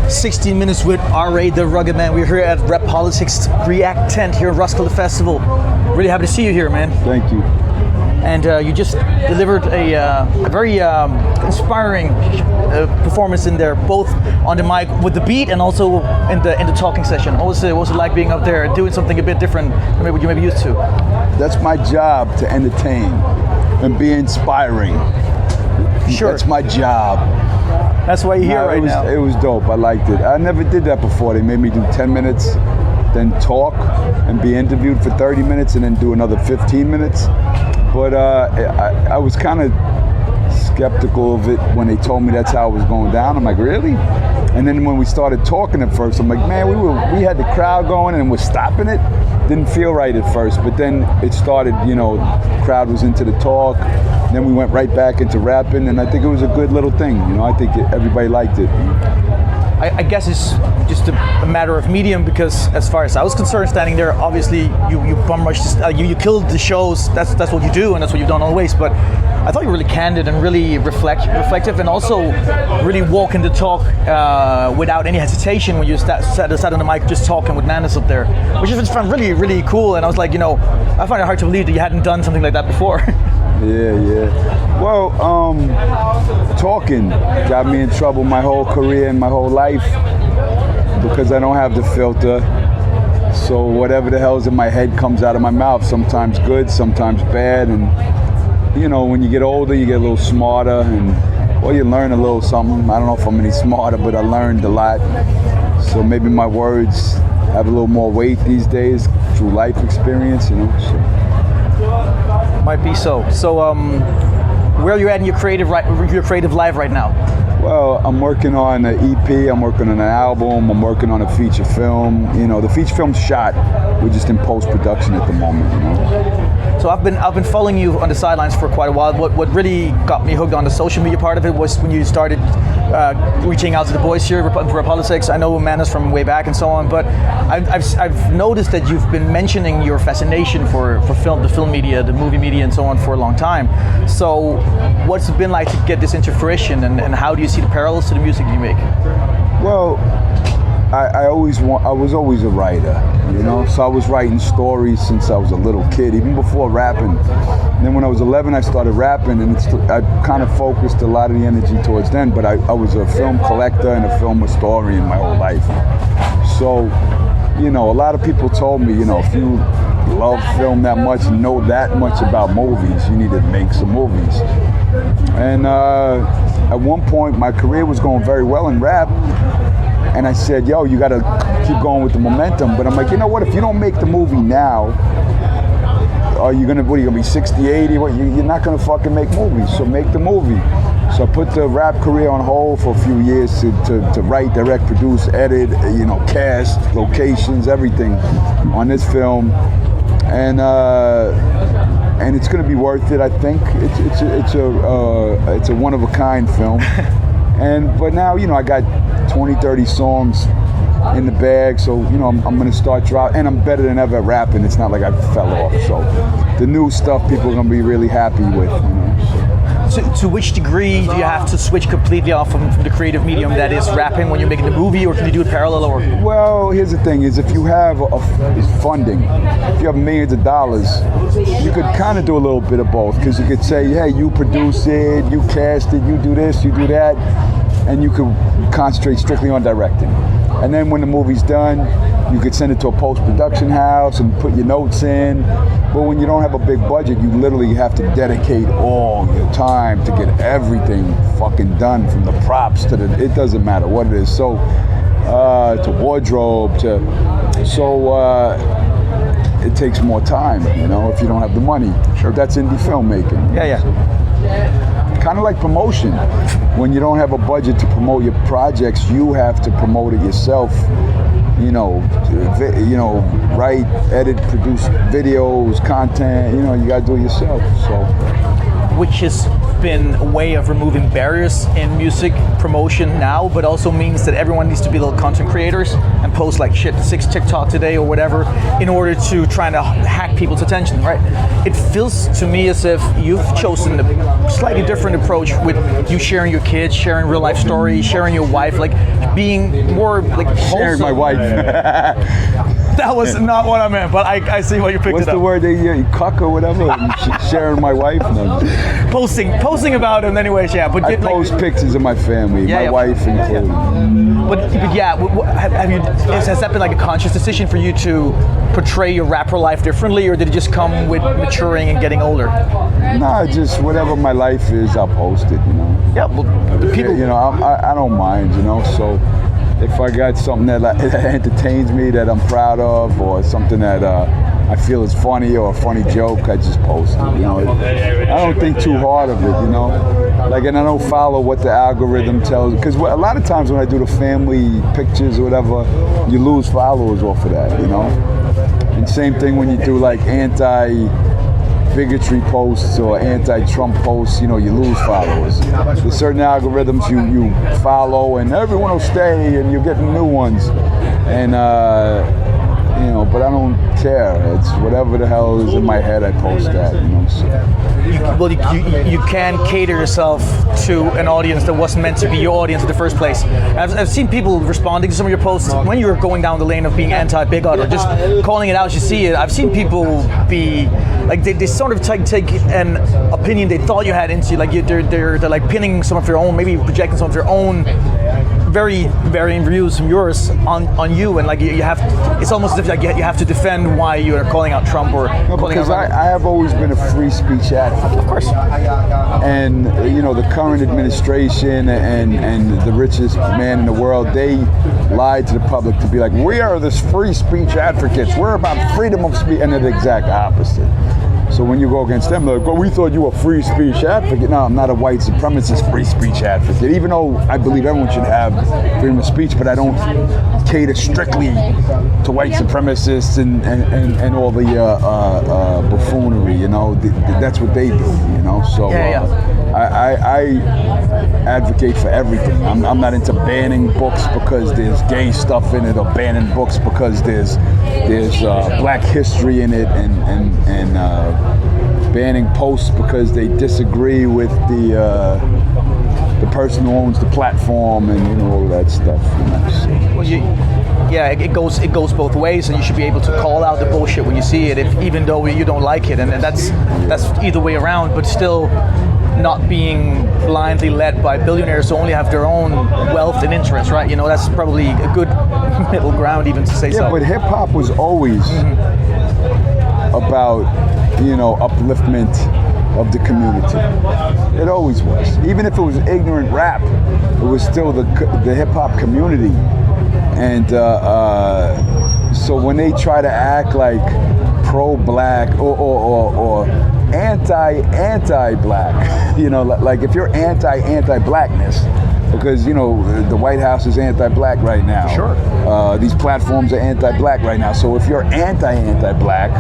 16 Minutes with R.A. the Rugged Man. We're here at Rapolitics Re tent here at Roskilde Festival. Really happy to see you here, man. Thank you. And you just delivered a very inspiring performance in there, both on the mic with the beat and also in the talking session. What was it like being up there doing something a bit different than what you may be used to? That's my job, to entertain and be inspiring. Sure. That's my job. That's why you're here right now. It was dope. I liked it. I never did that before. They made me do 10 minutes, then talk and be interviewed for 30 minutes and then do another 15 minutes. But I was kind of skeptical of it when they told me that's how it was going down. I'm like, really? And then when we started talking at first, I'm like, man, we had the crowd going and we're stopping it. Didn't feel right at first, but then it started, you know, the crowd was into the talk. Then we went right back into rapping, and I think it was a good little thing. You know, I think everybody liked it. I guess it's just a matter of medium, because as far as I was concerned, standing there, obviously you bum rushed, you killed the shows. That's what you do, and that's what you've done always. But I thought you were really candid and really reflective, and also really walking the talk without any hesitation when you sat on the mic just talking with Nanas up there, which I found really, really cool. And I was like, you know, I find it hard to believe that you hadn't done something like that before. Yeah. Well, talking got me in trouble my whole career and my whole life because I don't have the filter. So whatever the hell's in my head comes out of my mouth, sometimes good, sometimes bad. And you know, when you get older, you get a little smarter, and you learn a little something. I don't know if I'm any smarter, but I learned a lot. So maybe my words have a little more weight these days through life experience, you know. So. Might be so. So, where are you at in your creative life right now? Well, I'm working on an EP, I'm working on an album, I'm working on a feature film. You know, the feature film's shot. We're just in post-production at the moment, you know. So I've been following you on the sidelines for quite a while. What really got me hooked on the social media part of it was when you started reaching out to the boys here for Rapolitics. I know Manas from way back and so on, but I've noticed that you've been mentioning your fascination for the film media, the movie media, and so on for a long time. So what's it been like to get this into fruition, and how do you see the parallels to the music you make? Well, I was always a writer, you know, so I was writing stories since I was a little kid, even before rapping. And then when I was 11, I started rapping, and I kind of focused a lot of the energy towards then, but I was a film collector and a film historian my whole life. So, you know, a lot of people told me, you know, if you love film that much and know that much about movies, you need to make some movies. And at one point, my career was going very well in rap. And I said, yo, you gotta keep going with the momentum. But I'm like, you know what, if you don't make the movie now, are you gonna be 60, 80? You're not gonna fucking make movies, so make the movie. So I put the rap career on hold for a few years to write, direct, produce, edit, you know, cast, locations, everything on this film. And it's gonna be worth it, I think. It's a one-of-a-kind film. But now, you know, I got 20, 30 songs in the bag, so, you know, I'm going to start dropping, and I'm better than ever at rapping. It's not like I fell off, so the new stuff people are going to be really happy with, you know. To which degree do you have to switch completely off from the creative medium that is rapping when you're making the movie, or can you do it parallel? Or? Well, here's the thing, is if you have funding, if you have millions of dollars, you could kind of do a little bit of both, because you could say, hey, you produce it, you cast it, you do this, you do that, and you could concentrate strictly on directing. And then when the movie's done, you could send it to a post-production house and put your notes in. But when you don't have a big budget, you literally have to dedicate all your time to get everything fucking done, from the props to it doesn't matter what it is. So, to wardrobe, it takes more time, you know, if you don't have the money. Sure. But that's indie filmmaking. Yeah. Kind of like promotion. When you don't have a budget to promote your projects, you have to promote it yourself. You know, write, edit, produce videos, content. You know, you gotta do it yourself. So, which is been a way of removing barriers in music promotion now, but also means that everyone needs to be little content creators and post like shit 6 TikTok today or whatever in order to try to hack people's attention, right? It feels to me as if you've chosen a slightly different approach with you sharing your kids, sharing real life stories, sharing your wife, like being more like Sharing my wife. That was not what I meant, but I see what you picked What's it up. the word they cuck or whatever? Sharing my wife? No. Posting about them anyways, yeah. But I post pictures of my family, my wife included. But yeah, has that been like a conscious decision for you to portray your rapper life differently, or did it just come with maturing and getting older? Nah, just whatever my life is, I'll post it, you know. Yeah, well, the people... You know, I don't mind, you know, so if I got something that entertains me that I'm proud of, or something that I feel is funny or a funny joke, I just post it, you know. I don't think too hard of it, you know. Like, and I don't follow what the algorithm tells, because a lot of times when I do the family pictures or whatever, you lose followers off of that, you know. And same thing when you do like anti-bigotry posts or anti-Trump posts, you know, you lose followers. There's certain algorithms you follow and everyone will stay and you're getting new ones. And, you know, but I don't care. It's whatever the hell is in my head, I post that, you know. So. Well, you can cater yourself to an audience that wasn't meant to be your audience in the first place. I've seen people responding to some of your posts when you're going down the lane of being anti-bigot or just calling it out as you see it. I've seen people be like they sort of take an opinion they thought you had into like they're like pinning some of your own, maybe projecting some of your own very varying views from yours on you, and like you have, it's almost as if like you have to defend why you are calling out Trump or calling because out. I have always been a free speech advocate. Of course. And you know, the current administration and the richest man in the world, they lied to the public to be like, we are the free speech advocates. We're about freedom of speech, and they're the exact opposite. So when you go against them, they're like, well, we thought you were a free speech advocate. No, I'm not a white supremacist free speech advocate, even though I believe everyone should have freedom of speech, but I don't cater strictly to white supremacists and all the buffoonery, you know. That's what they do, you know. So I advocate for everything. I'm not into banning books because there's gay stuff in it, or banning books because there's black history in it, and banning posts because they disagree with the person who owns the platform, and you know, all that stuff. You know, so. Well, it goes both ways, and you should be able to call out the bullshit when you see it, even though you don't like it, and that's either way around, but still not being blindly led by billionaires who only have their own wealth and interest, right? You know, that's probably a good middle ground, even to say so. Yeah, but hip hop was always about, you know, upliftment of the community. It always was. Even if it was ignorant rap, it was still the hip hop community. And so when they try to act like pro-black or anti-black, you know, like if you're anti-blackness, because, you know, the White House is anti-black right now. Sure. These platforms are anti-black right now. So if you're anti-black,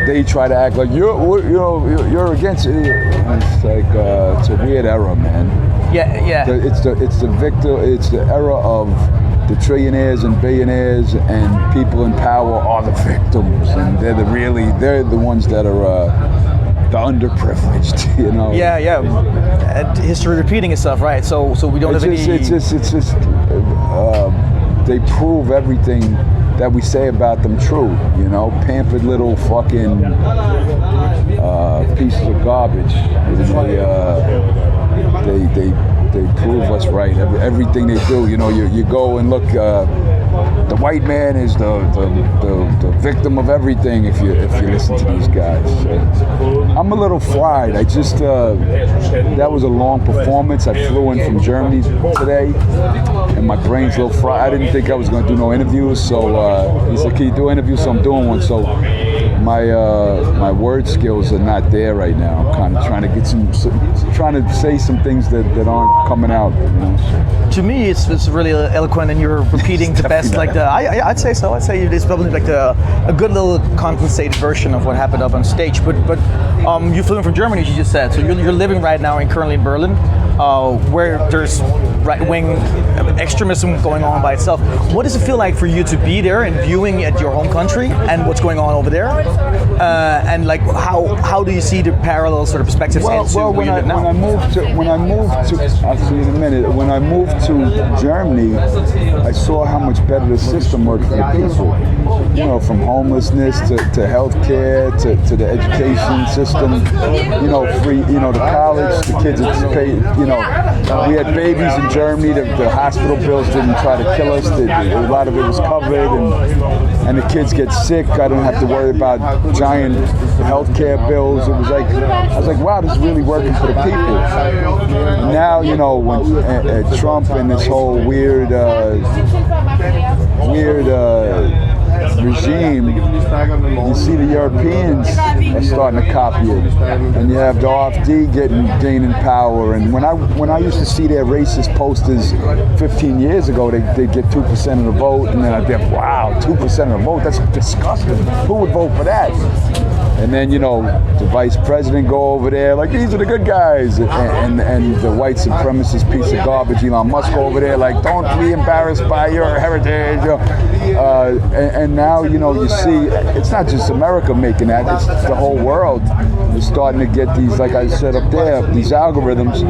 they try to act like you're against it. It's like it's a weird era, man. Yeah. It's the era of the trillionaires and billionaires, and people in power are the victims, and they're the ones that are the underprivileged, you know. Yeah. History repeating itself, right? So we don't have any. It's just they prove everything that we say about them true, you know. Pampered little fucking pieces of garbage. They prove us right. Everything they do, you know. You go and look. The white man is the victim of everything if you listen to these guys. So I'm a little fried. I just that was a long performance. I flew in from Germany today, and my brain's a little fried. I didn't think I was going to do no interviews, so he said, "Can you do interviews?" So I'm doing one. So my word skills are not there right now. I'm kind of trying to get trying to say some things that aren't coming out. You know? To me, it's really eloquent, and you're repeating the best. Like I'd say so. I'd say it's probably like a good little condensated version of what happened up on stage. But you flew in from Germany, as you just said. So you're living right now currently in Berlin, where there's right-wing extremism going on by itself. What does it feel like for you to be there and viewing at your home country and what's going on over there? And like how do you see the parallel sort of perspectives into where you live now? When I moved to, I'll see in a minute. When I moved to Germany, I saw how much better the system worked for the people. You know, from homelessness to healthcare to the education system. You know, free. You know, the college, the kids had paid. You know, we had babies in Germany. The hospital bills didn't try to kill us. A lot of it was covered, and the kids get sick. I don't have to worry about giant healthcare bills. It was like I was like, wow, this is really working for the people. And now, you know, when Trump and this whole weird regime, you see the Europeans are starting to copy it, and you have the AfD gaining power. And when I used to see their racist posters 15 years ago, they'd get 2% of the vote, and then I'd be like, wow, 2% of the vote, that's disgusting. Who would vote for that? And then, you know, the vice president go over there, like, these are the good guys. And the white supremacist piece of garbage, Elon Musk, go over there, like, don't be embarrassed by your heritage. And now, you know, you see, it's not just America making that, it's the whole world is starting to get these, like I said up there, these algorithms.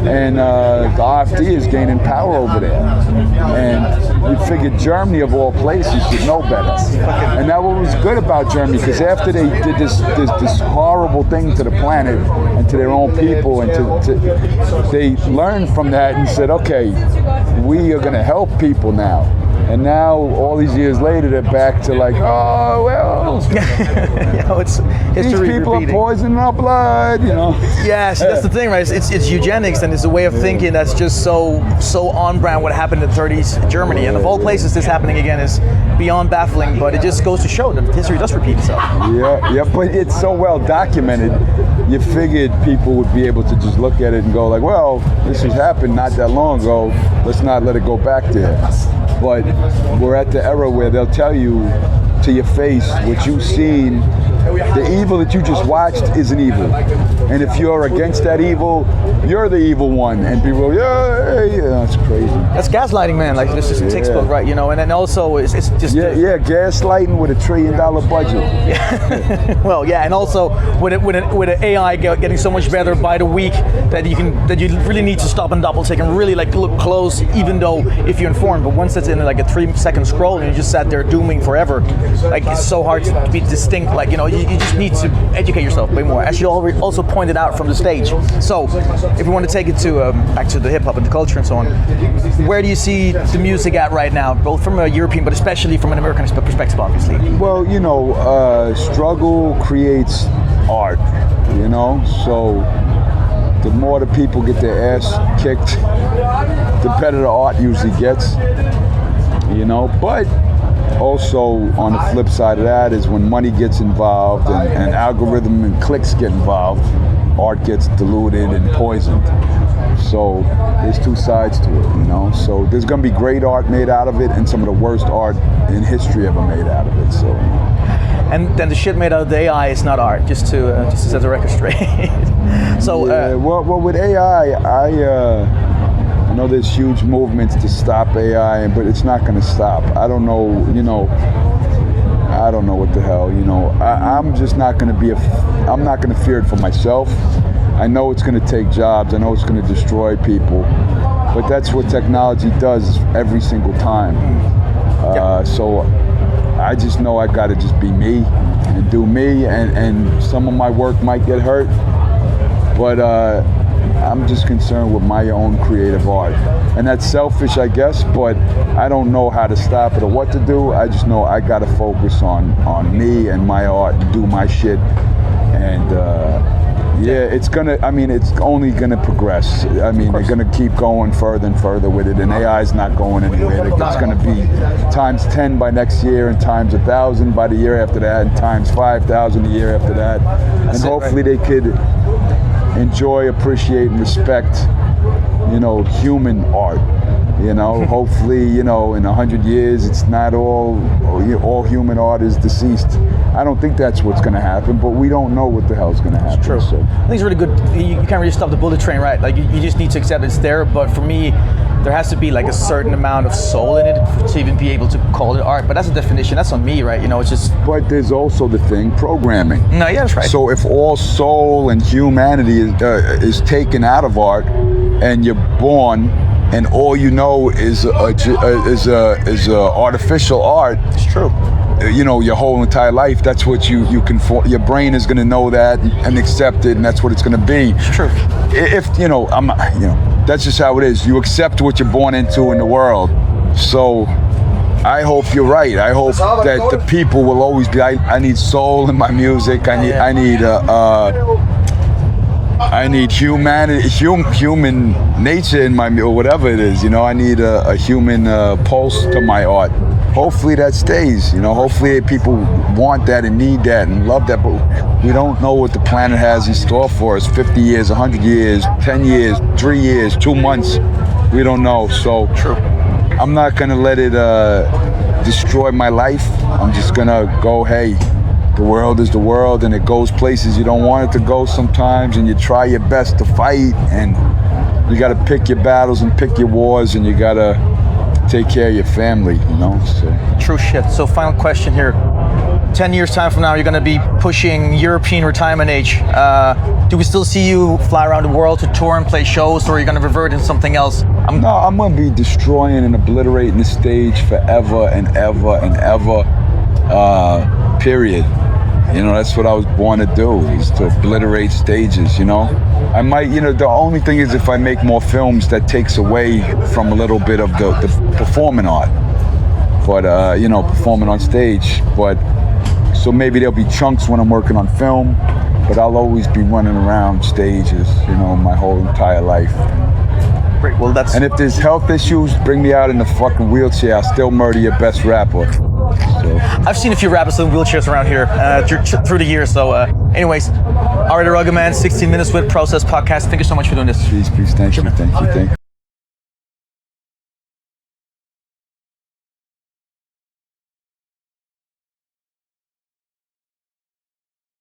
And the AfD is gaining power over there. And you figure Germany, of all places, should know better. And that what was good about Germany, because after they did this horrible thing to the planet and to their own people, and they learned from that and said, okay, we are going to help people now. And now, all these years later, they're back to like, oh, well, you know, it's these people repeating. are poisoning our blood, you know. Yeah, see, that's the thing, right? It's eugenics, and it's a way of thinking that's just so on brand what happened in the 30s in Germany. And of all places, this happening again is beyond baffling, but it just goes to show that history does repeat itself. Yeah, but it's so well documented. You figured people would be able to just look at it and go like, well, this has happened not that long ago. Let's not let it go back there. But we're at the era where they'll tell you to your face what you've seen. The evil that you just watched isn't evil. And if you're against that evil, you're the evil one. And people go, yeah, it's crazy. That's gaslighting, man. Like, this is a textbook, right? You know, and then also it's just... Yeah, gaslighting with $1 trillion budget. Well, yeah, and also with an AI getting so much better by the week that you really need to stop and double take and really like look close, even though if you're informed. But once it's in like a 3-second scroll and you just sat there dooming forever, like it's so hard to be distinct. Like, you know, you just need to educate yourself way more, as you also pointed out from the stage. So, if we want to take it to back to the hip hop and the culture and so on, where do you see the music at right now, both from a European but especially from an American perspective, obviously? Well, you know, struggle creates art. You know, so the more the people get their ass kicked, the better the art usually gets. You know, but also on the flip side of that is when money gets involved and algorithm and clicks get involved, art gets diluted and poisoned. So there's two sides to it, you know. So there's gonna be great art made out of it and some of the worst art in history ever made out of it. So. And then the shit made out of the AI is not art, just to set the record straight. So well, with AI, I know there's huge movements to stop AI, but it's not going to stop. I don't know, you know. I don't know what the hell, you know. I'm just not going to be I'm not going to fear it for myself. I know it's going to take jobs. I know it's going to destroy people, but that's what technology does every single time. So I just know I got to just be me and do me, and some of my work might get hurt, but I'm just concerned with my own creative art. And that's selfish, I guess, but I don't know how to stop it or what to do. I just know I got to focus on me and my art and do my shit. And Yeah, it's gonna. I mean, it's only gonna progress. I mean, they're gonna keep going further and further with it, and AI is not going anywhere. It's gonna be times 10 by next year, and times 1,000 by the year after that, and times 5,000 the year after that. And hopefully they could enjoy, appreciate, and respect, you know, human art. You know, hopefully, you know, in 100 years, it's not all human art is deceased. I don't think that's what's going to happen, but we don't know what the hell's going to happen. It's true. So. I think it's really good. You can't really stop the bullet train, right? Like you just need to accept it's there. But for me, there has to be like a certain amount of soul in it to even be able to call it art. But that's a definition. That's on me, right? You know, it's just. But there's also the thing, programming. No, yeah, that's right. So if all soul and humanity is taken out of art, and you're born, and all you know is artificial art. It's true. You know, your whole entire life, that's what you can, your brain is going to know that and accept it, and that's what it's going to be. It's true. If, you know, that's just how it is. You accept what you're born into in the world. So I hope you're right. I hope that the people will always be, I need soul in my music. I need humanity, human nature in my, or whatever it is, you know. I need a human pulse to my art. Hopefully that stays, you know. Hopefully people want that and need that and love that, but we don't know what the planet has in store for us. 50 years, 100 years, 10 years, 3 years, 2 months, we don't know. So true. I'm not gonna let it destroy my life. I'm just gonna go, hey, the world is the world, and it goes places you don't want it to go sometimes, and you try your best to fight, and you gotta pick your battles and pick your wars, and you gotta take care of your family, you know. So. True shit. So final question here. 10 years time from now, you're gonna be pushing European retirement age. Do we still see you fly around the world to tour and play shows, or are you gonna revert into something else? I'm gonna be destroying and obliterating the stage forever and ever and ever, period. You know, that's what I was born to do, is to obliterate stages, you know. I might, you know, the only thing is if I make more films, that takes away from a little bit of the performing art. But, you know, performing on stage. But, so maybe there'll be chunks when I'm working on film, but I'll always be running around stages, you know, my whole entire life. Great, well that's... And if there's health issues, bring me out in the fucking wheelchair. I'll still murder your best rapper. So. I've seen a few rappers in wheelchairs around here through the years. So, anyways, Ari the Rugged Man, 16 Minutes with Process Podcast. Thank you so much for doing this. Peace. Thank you.